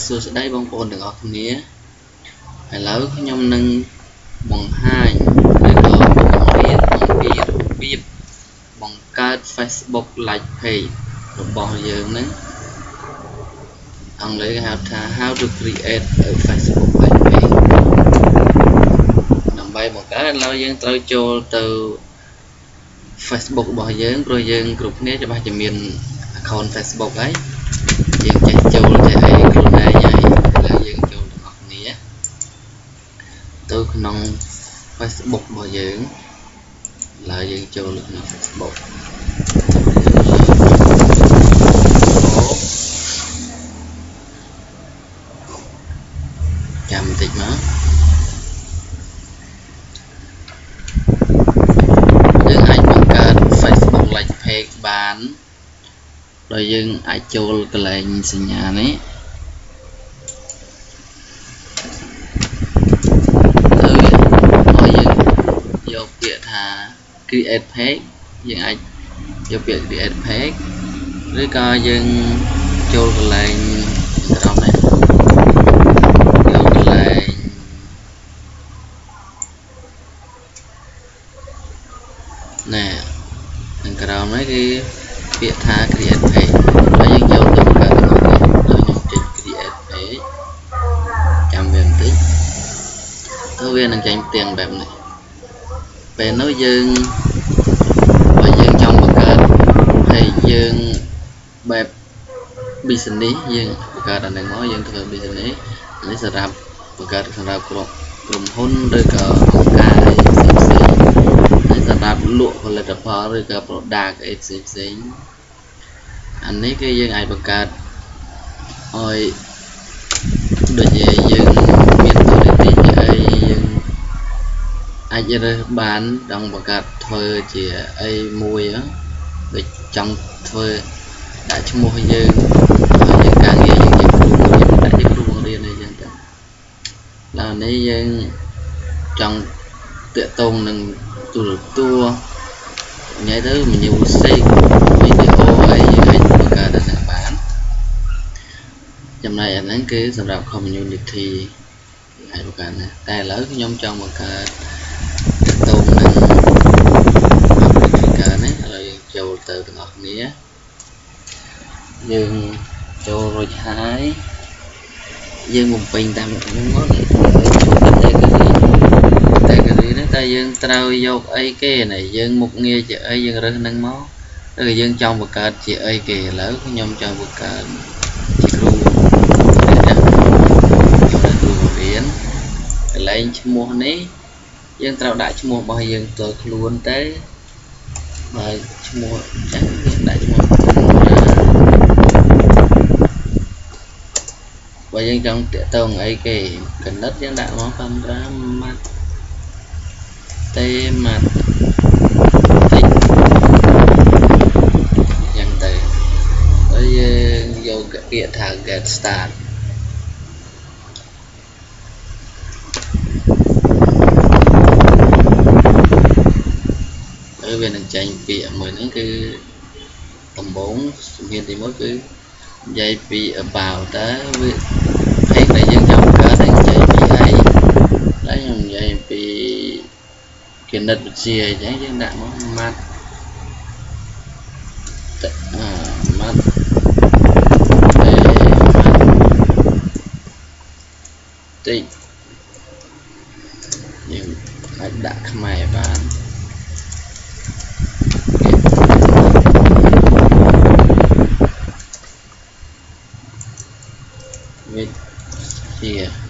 សួស្តីបងប្អូនទាំងអស់គ្នាឥឡូវខ្ញុំនឹងបង្ហាញឬក៏បង្រៀនអំពីរបៀបបង្កើត Facebook Like Page របស់យើងហ្នឹងអង់គ្លេសគេហៅថា How to create a Facebook Like Page ដើម្បីបង្កើតឥឡូវយើងត្រូវចូលទៅ Facebook របស់យើងព្រោះយើងគ្រប់គ្នាច្បាស់ជាមាន account Facebook ហើយយើងចេះចូលទៅអីខ្លួនឯងហើយឥឡូវយើងចូលទាំងអស់គ្នាទៅក្នុង Facebook របស់យើងឥឡូវយើងចូលទៅក្នុង Facebook ចាំបន្តិចមកយើងអាចបង្កើត Facebook Like Page បានដោយយើងអាចចូលកន្លែងសញ្ញានេះទៅឲ្យយើងយកពាក្យថា create page យើងអាចយកពាក្យ create page ឬក៏យើងចូលកន្លែងក្រោមនេះយកកន្លែងណែខាងក្រោមនេះគឺពាក្យថា create page ហើយយើងយកទៅបង្កើតរបស់នេះហើយខ្ញុំចុច create page ចាំវាបន្តិចទៅវានឹងចេញផ្ទាំងបែបនេះពេលនោះយើងបើយើងចង់បង្កើត page យើងបែប business យើងបង្កើតអានេះមកយើងធ្វើ business នេះសម្រាប់បង្កើតសម្រាប់ក្រុមហ៊ុនឬក៏អង្គការផ្សេងៗហើយសម្រាប់លក់ផលិតផលឬក៏ product អីផ្សេងៗអានេះគឺយើងអាចបង្កើតឲ្យដូចជាយើងមានទូរទស្សន៍អីយើងអាចរើសបានចង់បង្កើតធ្វើជាអីមួយដូចចង់ធ្វើដាក់ឈ្មោះយើងការងារយើងជាគ្រូដាក់ជាគ្រូបង្រៀនអីចឹងទៅដល់នេះយើងចង់តាក់ទងនឹងទូរទស្សន៍ញ៉ៃទៅ music វីដេអូអីយើងអាចបង្កើតអាហ្នឹងបានចំណែកអាហ្នឹងគឺសម្រាប់ community អាចបង្កើតណាតែឥឡូវខ្ញុំចង់បង្កើតតាក់ទងនឹង application នេះឥឡូវយើងចូលទៅទាំងអស់គ្នាយើងចូលរួចហើយយើងបំពេញតាមហ្នឹងមកតែការីហ្នឹងតែយើងត្រូវយកអីគេណែយើងមុខងារជាអីយើងរើសហ្នឹងមកឬយើងចង់បង្កើតជាអីគេឥឡូវខ្ញុំចង់បង្កើតជាគ្រូរៀនកន្លែងឈ្មោះនេះយើងត្រូវដាក់ឈ្មោះរបស់យើងផ្ទាល់ខ្លួនទៅបើឈ្មោះចាស់យើងដាក់ឈ្មោះបើយើងចង់តាក់ទងអីគេកណិតយើងដាក់មក5ម៉ាត់ទេម៉ាត់តិចយ៉ាងទៅហើយយើងយកពាក្យថា get start ហើយវានឹងចេញពាក្យមួយហ្នឹងគឺដំបូងជំហានទី1គឺនិយាយពី about តើវា page ដែលយើងចង់បង្កើតហើយនិយាយពីអីហើយខ្ញុំនិយាយពីគណិតវិទ្យាអញ្ចឹងយើងដាក់មកម៉ាត់ម៉ាត់តិចយើងអាចដាក់ខ្មែរបានវិទ្យា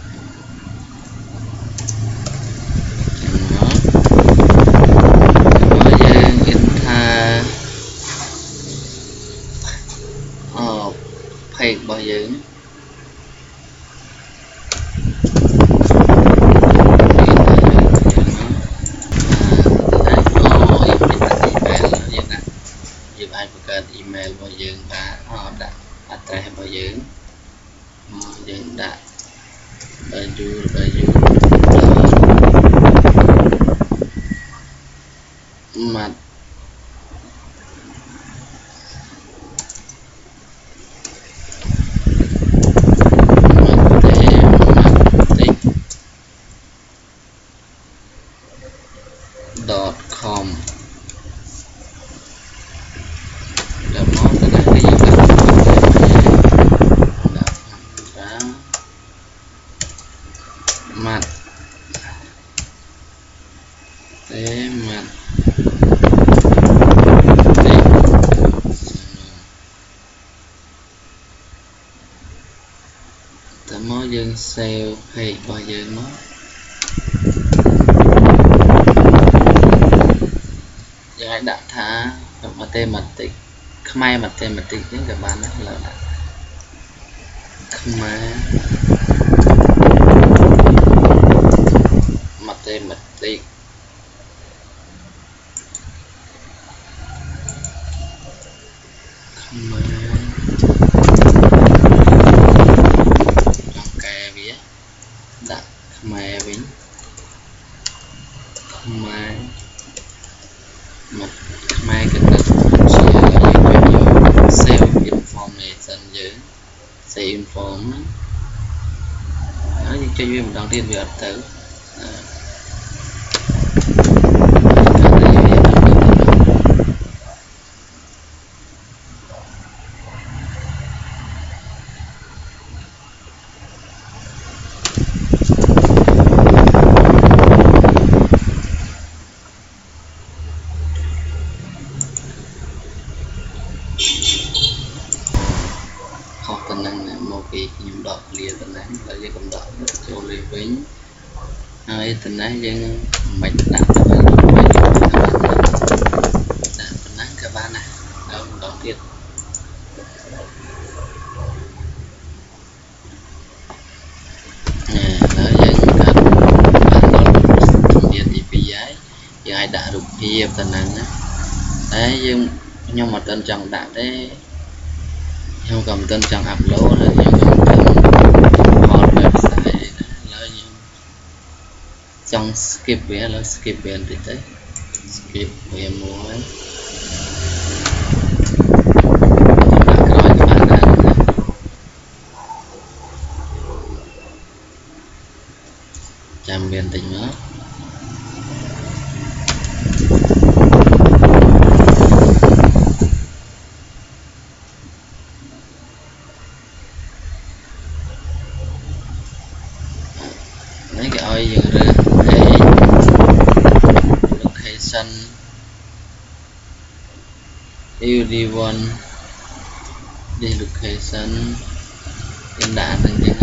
របស់យើងយើងអាចបង្កើត email របស់យើងបានដាក់ address របស់យើងយើងដាក់ ម៉ាត់ dương sale page bao giờ mất giờ hãy đặt thả mathematics Khmer mathematics những các bạn là Khmer mathematics đặt Khmer với Khmer một Khmer cần đặt self information dưới self inform đó cho duyên một đầu tiên về tử học tính năng một cái nhung đọc liền tính năng là cái công đọc cho lên vĩnh hai tính năng dân mạch đặt tính năng các bạn này đâu đầu tiên đó dân các bạn đó thông điện thì bị giấy giờ ai đã được kia tính năng đấy nhưng nhưng mà tên chồng đã đấy không cầm tên chồng upload là nhưng cầm tên hot website là trong skip về là skip về thì đấy skip về mua ấy các bạn đã chăm biên tình nữa lấy cái oi dừng ra để location UD1 đi location trên đá từng chừng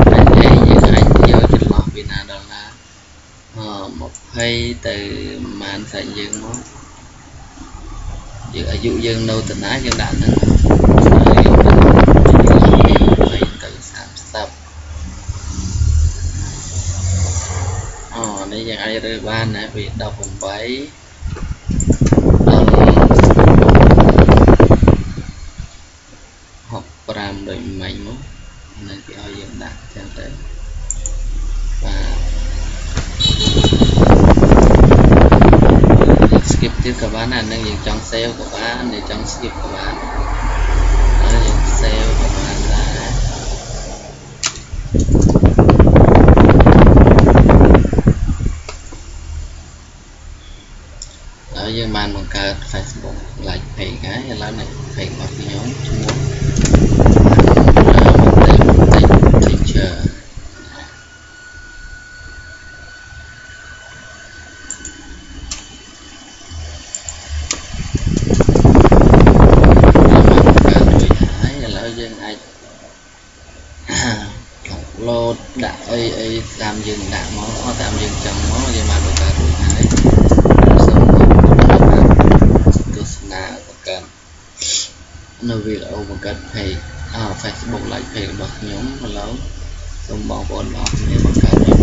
anh thấy những anh vô trên lọ Việt Nam đó là một hay từ màn sợi dương nó dự dụ dương đâu tình ái dương đạn từ sản sập đây dạng ai rơi ban này bị đọc vùng váy học pram đời mạnh muốn nên cái ao dựng đặt cho tới và skip tiếp các bạn là đang dựng trong sale của bạn để trong skip của bạn sale của bạn là ở dưới màn bằng card Facebook like page cái là này page một cái nhóm chung một teacher dân ai lô đã ấy tạm dừng đã mó tạm dừng trong mó vậy mà được cả rồi hái cần nơi vì là ô một cách thì Facebook lại page bật nhóm lớn xong bỏ bọn đó để bằng cách